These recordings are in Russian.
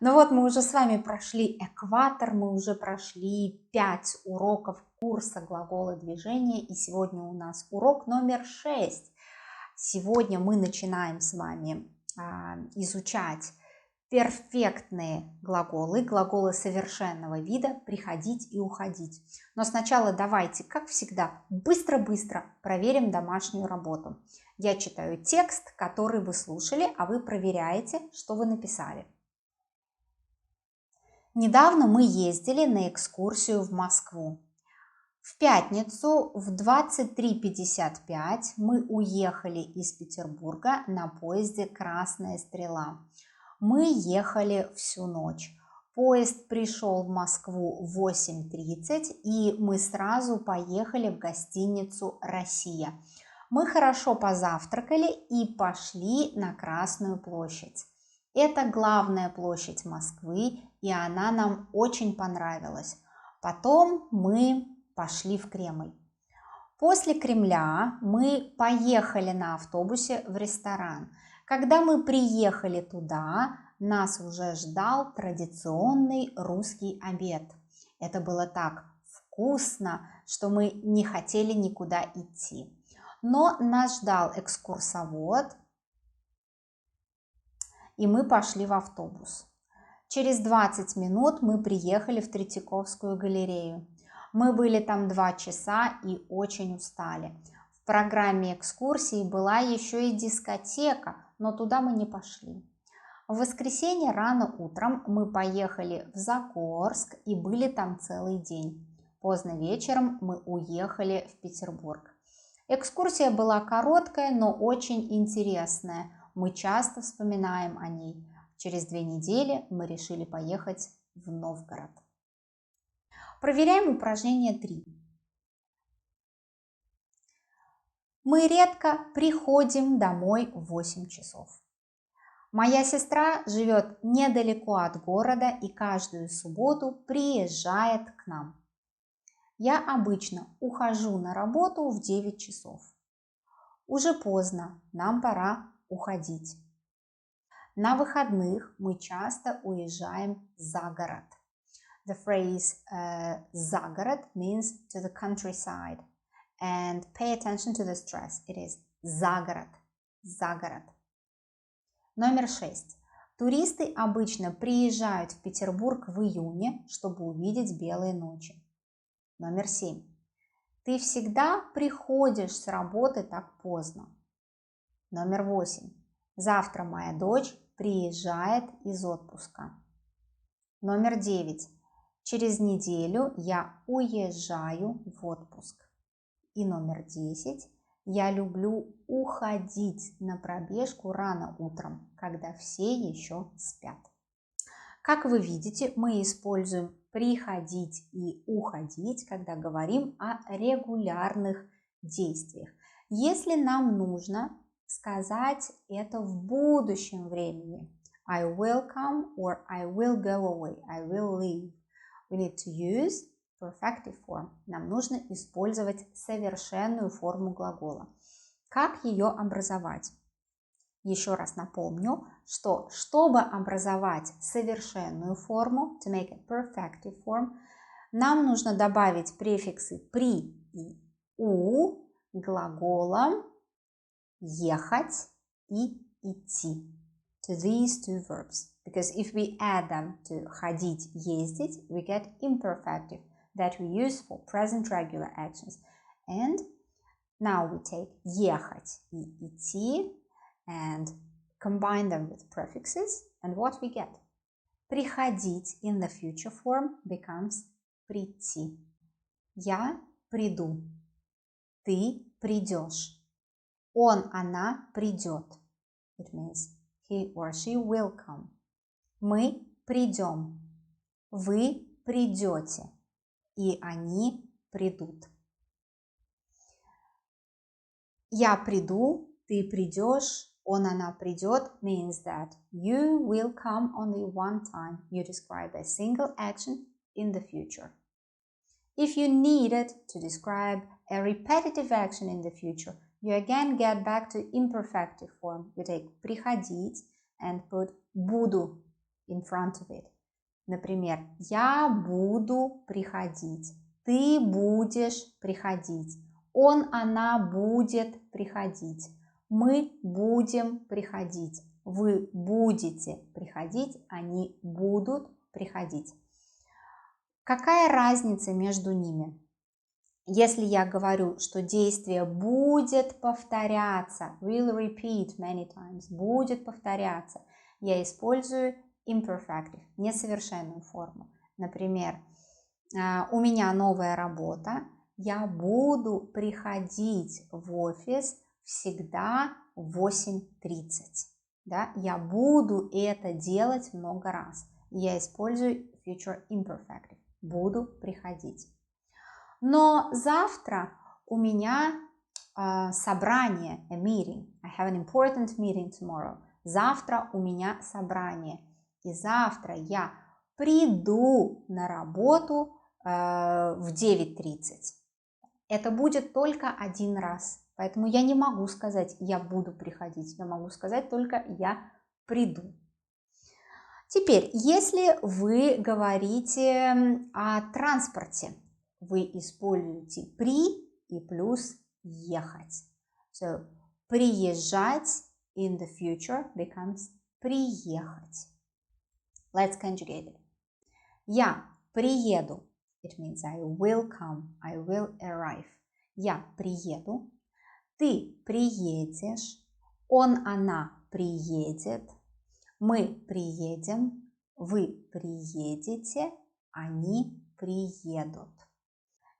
Ну вот мы уже с вами прошли экватор, мы уже прошли 5 уроков курса глаголы движения, и сегодня у нас урок номер 6. Сегодня мы начинаем с вами изучать перфектные глаголы, глаголы совершенного вида, приходить и уходить. Но сначала давайте, как всегда, быстро-быстро проверим домашнюю работу. Я читаю текст, который вы слушали, а вы проверяете, что вы написали. Недавно мы ездили на экскурсию в Москву. В пятницу в 23:55 мы уехали из Петербурга на поезде «Красная стрела». Мы ехали всю ночь. Поезд пришел в Москву в 8:30, и мы сразу поехали в гостиницу «Россия». Мы хорошо позавтракали и пошли на Красную площадь. Это главная площадь Москвы, и она нам очень понравилась. Потом мы пошли в Кремль. После Кремля мы поехали на автобусе в ресторан. Когда мы приехали туда, нас уже ждал традиционный русский обед. Это было так вкусно, что мы не хотели никуда идти. Но нас ждал экскурсовод, и мы пошли в автобус. Через 20 минут мы приехали в Третьяковскую галерею. Мы были там 2 часа и очень устали. В программе экскурсии была еще и дискотека, но туда мы не пошли. В воскресенье рано утром мы поехали в Загорск и были там целый день. Поздно вечером мы уехали в Петербург. Экскурсия была короткая, но очень интересная. Мы часто вспоминаем о ней. Через 2 недели мы решили поехать в Новгород. Проверяем упражнение 3. Мы редко приходим домой в 8 часов. Моя сестра живет недалеко от города и каждую субботу приезжает к нам. Я обычно ухожу на работу в 9 часов. Уже поздно, нам пора уходить. На выходных мы часто уезжаем за город. The phrase за город means to the countryside. And pay attention to the stress. It is за город. За город. Номер 6. Туристы обычно приезжают в Петербург в июне, чтобы увидеть белые ночи. Номер 7. Ты всегда приходишь с работы так поздно. Номер 8. Завтра моя дочь приезжает из отпуска. Номер 9. Через неделю я уезжаю в отпуск. И номер 10. Я люблю уходить на пробежку рано утром, когда все еще спят. Как вы видите, мы используем приходить и уходить, когда говорим о регулярных действиях. Если нам нужно сказать это в будущем времени, I will come or I will go away, I will leave, we need to use perfective form. Нам нужно использовать совершенную форму глагола. Как ее образовать? Еще раз напомню, что чтобы образовать совершенную форму, to make a perfective form, нам нужно добавить префиксы при и у глаголам ехать и идти. To these two verbs. Because if we add them to ходить, ездить, we get imperfective that we use for present regular actions. And now we take ехать и идти and combine them with prefixes, and what we get? Приходить in the future form becomes прийти. Я приду. Ты придешь. Он, она придет. It means he or she will come. Мы придем. Вы придете. И они придут. Я приду, ты придешь, он, она придет means that you will come only one time. You describe a single action in the future. If you needed to describe a repetitive action in the future, you again get back to imperfective form. You take приходить and put буду. in front of it. Например, я буду приходить, ты будешь приходить, он, она будет приходить, мы будем приходить, вы будете приходить, они будут приходить. Какая разница между ними? Если я говорю, что действие будет повторяться, will repeat many times, будет повторяться, я использую imperfective, несовершенную форму. Например, у меня новая работа, я буду приходить в офис всегда в 8:30. Да? Я буду это делать много раз. Я использую future imperfective, буду приходить. Но завтра у меня собрание, a meeting. I have an important meeting tomorrow. Завтра у меня собрание. И завтра я приду на работу в 9:30. Это будет только один раз. Поэтому я не могу сказать «я буду приходить». Я могу сказать только «я приду». Теперь, если вы говорите о транспорте, вы используете «при» и плюс «ехать». So, приезжать in the future becomes приехать. Let's conjugate it. Я приеду. It means I will come, I will arrive. Я приеду. Ты приедешь. Он, она приедет. Мы приедем. Вы приедете. Они приедут.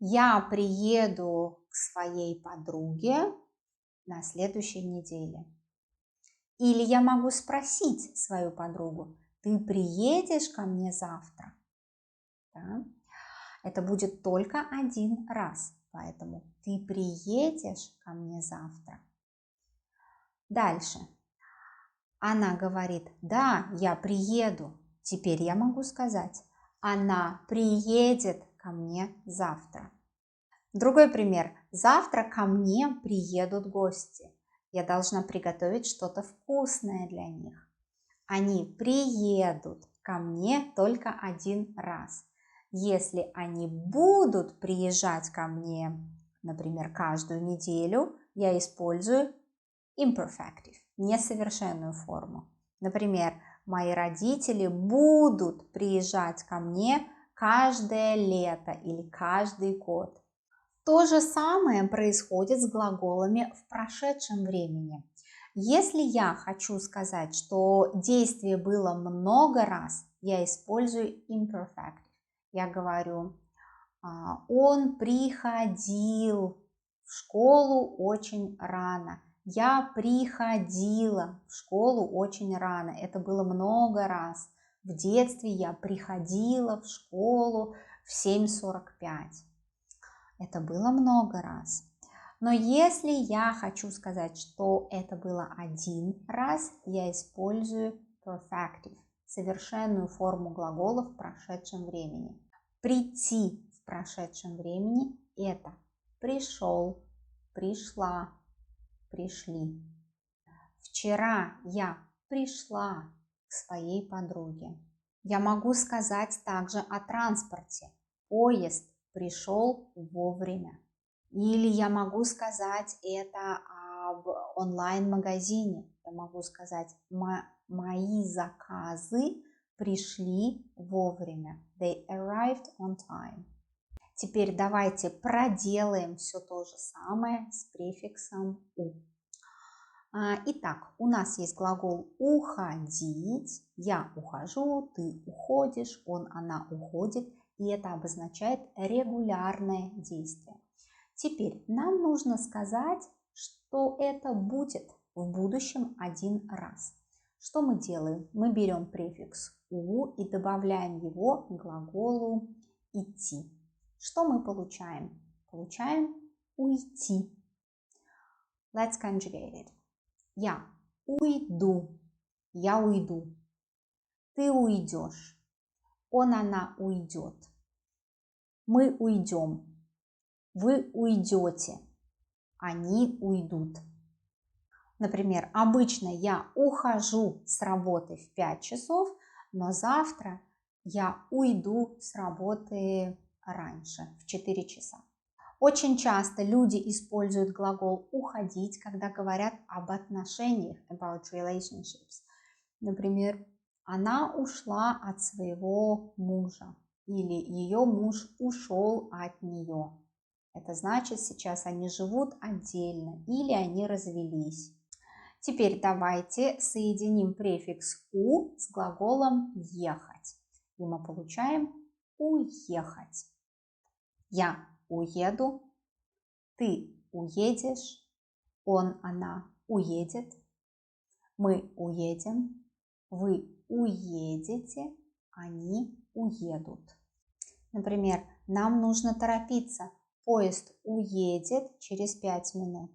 Я приеду к своей подруге на следующей неделе. Или я могу спросить свою подругу, ты приедешь ко мне завтра? Да? Это будет только один раз, поэтому ты приедешь ко мне завтра. Дальше. Она говорит, да, я приеду. Теперь я могу сказать, она приедет ко мне завтра. Другой пример. Завтра ко мне приедут гости. Я должна приготовить что-то вкусное для них. Они приедут ко мне только один раз. Если они будут приезжать ко мне, например, каждую неделю, я использую imperfective, несовершенную форму. Например, мои родители будут приезжать ко мне каждое лето или каждый год. То же самое происходит с глаголами в прошедшем времени. Если я хочу сказать, что действие было много раз, я использую imperfective. Я говорю, он приходил в школу очень рано. Я приходила в школу очень рано. Это было много раз. В детстве я приходила в школу в 7:45. Это было много раз. Но если я хочу сказать, что это было один раз, я использую perfective, совершенную форму глагола в прошедшем времени. Прийти в прошедшем времени – это пришел, пришла, пришли. Вчера я пришла к своей подруге. Я могу сказать также о транспорте. Поезд пришел вовремя. Или я могу сказать это об онлайн-магазине. Я могу сказать, мои заказы пришли вовремя. They arrived on time. Теперь давайте проделаем все то же самое с префиксом «у». Итак, у нас есть глагол «уходить». Я ухожу, ты уходишь, он, она уходит. И это обозначает регулярное действие. Теперь нам нужно сказать, что это будет в будущем один раз. Что мы делаем? Мы берем префикс «у» и добавляем его к глаголу «идти». Что мы получаем? Получаем «уйти». Let's conjugate it. Я уйду. Я уйду. Ты уйдешь. Он, она уйдет. Мы уйдем. Вы уйдете. Они уйдут. Например, обычно я ухожу с работы в 5 часов, но завтра я уйду с работы раньше, в 4 часа. Очень часто люди используют глагол «уходить», когда говорят об отношениях, about relationships. Например, она ушла от своего мужа или ее муж ушел от нее. Это значит, сейчас они живут отдельно или они развелись. Теперь давайте соединим префикс «у» с глаголом «ехать». И мы получаем «уехать». Я уеду, ты уедешь, он, она уедет, мы уедем, вы уедете, они уедут. Например, нам нужно торопиться, поезд уедет через 5 минут.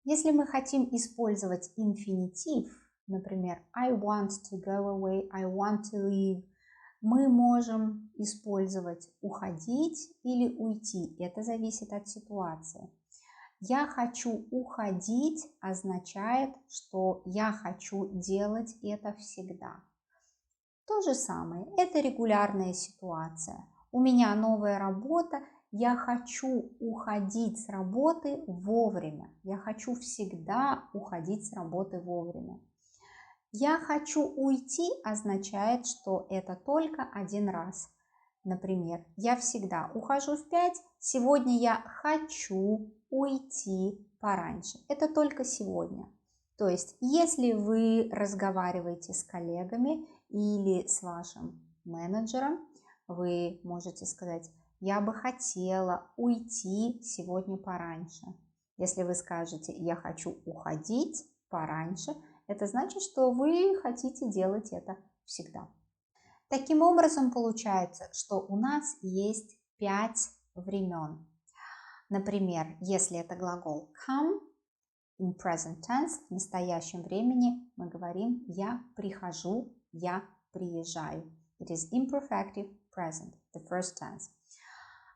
Если мы хотим использовать инфинитив, например, I want to go away, I want to leave, мы можем использовать уходить или уйти. Это зависит от ситуации. Я хочу уходить означает, что я хочу делать это всегда. То же самое, это регулярная ситуация. У меня новая работа, я хочу уходить с работы вовремя. Я хочу всегда уходить с работы вовремя. Я хочу уйти означает, что это только один раз. Например, я всегда ухожу в 5, сегодня я хочу уйти пораньше. Это только сегодня. То есть, если вы разговариваете с коллегами или с вашим менеджером, вы можете сказать: я бы хотела уйти сегодня пораньше. Если вы скажете: я хочу уходить пораньше, это значит, что вы хотите делать это всегда. Таким образом, получается, что у нас есть 5 времен. Например, если это глагол come, in present tense, в настоящем времени мы говорим «я прихожу», «я приезжаю». It is imperfective present, the first tense.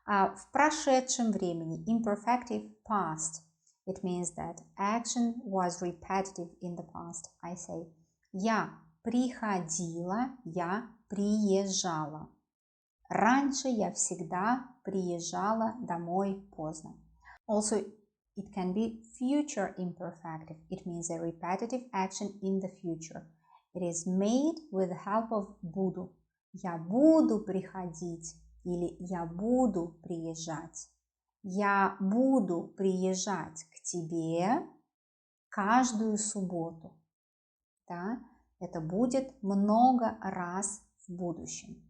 В прошедшем времени imperfective past. It means that action was repetitive in the past. I say «я приходила», «я приезжала». Раньше я всегда приезжала домой поздно. Also, it can be future imperfective. It means a repetitive action in the future. It is made with the help of буду. Я буду приходить или я буду приезжать. Я буду приезжать к тебе каждую субботу. Да? Это будет много раз в будущем.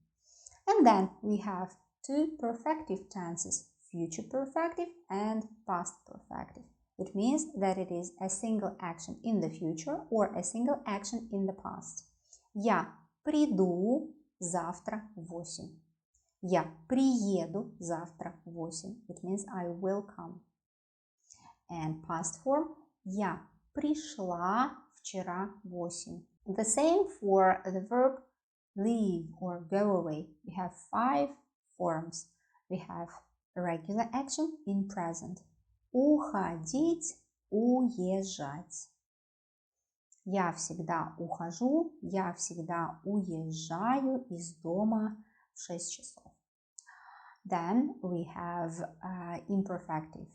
And then we have two perfective tenses, future perfective and past perfective. It means that it is a single action in the future or a single action in the past. Я приду завтра в 8. Я приеду завтра в 8. It means I will come. And past form, я пришла вчера в 8. The same for the verb leave or go away. We have 5 forms. We have a regular action in present. Уходить, уезжать. Я всегда ухожу, я всегда уезжаю из дома в 6 часов. Then we have imperfective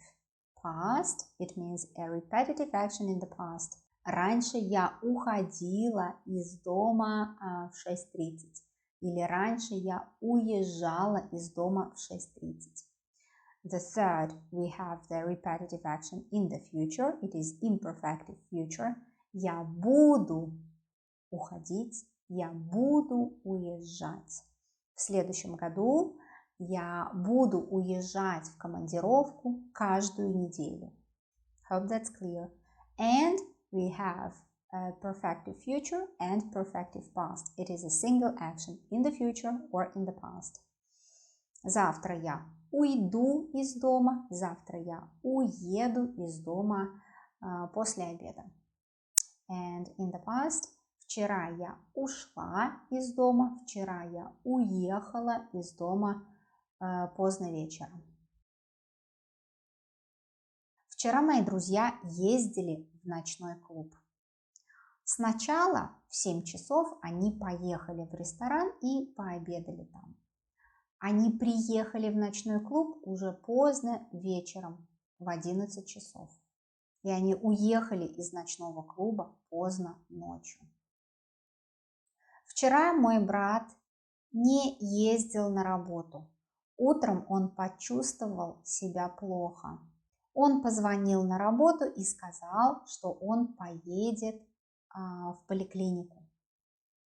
past. It means a repetitive action in the past. Раньше я уходила из дома в 6:30. Или раньше я уезжала из дома в 6:30. The third, we have the repetitive action in the future. It is imperfective future. Я буду уходить, я буду уезжать. В следующем году я буду уезжать в командировку каждую неделю. Hope that's clear. And we have a perfective future and perfective past. It is a single action in the future or in the past. Завтра я уйду из дома, завтра я уеду из дома после обеда. And in the past, вчера я ушла из дома, вчера я уехала из дома поздно вечером. Вчера мои друзья ездили в ночной клуб. Сначала в 7 часов они поехали в ресторан и пообедали там. Они приехали в ночной клуб уже поздно вечером, в 11 часов. И они уехали из ночного клуба поздно ночью. Вчера мой брат не ездил на работу. Утром он почувствовал себя плохо. Он позвонил на работу и сказал, что он поедет в поликлинику.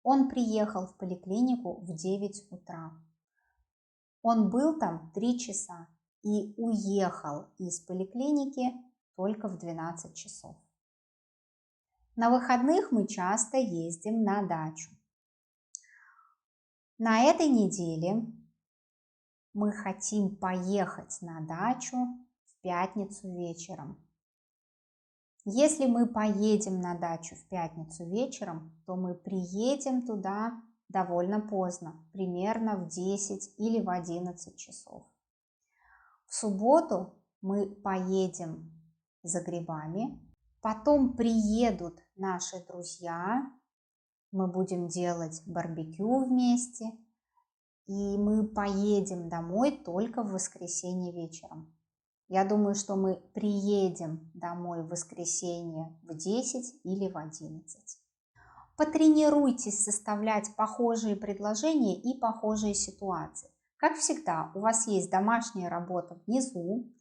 Он приехал в поликлинику в 9 утра. Он был там 3 часа и уехал из поликлиники только в 12 часов. На выходных мы часто ездим на дачу. На этой неделе мы хотим поехать на дачу в пятницу вечером. Если мы поедем на дачу в пятницу вечером, то мы приедем туда довольно поздно, примерно в 10 или в 11 часов. В субботу мы поедем за грибами, потом приедут наши друзья, мы будем делать барбекю вместе, и мы поедем домой только в воскресенье вечером. Я думаю, что мы приедем домой в воскресенье в 10 или в 11. Потренируйтесь составлять похожие предложения и похожие ситуации. Как всегда, у вас есть домашняя работа внизу.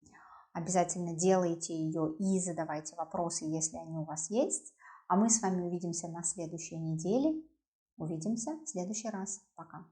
Обязательно делайте ее и задавайте вопросы, если они у вас есть. А мы с вами увидимся на следующей неделе. Увидимся в следующий раз. Пока.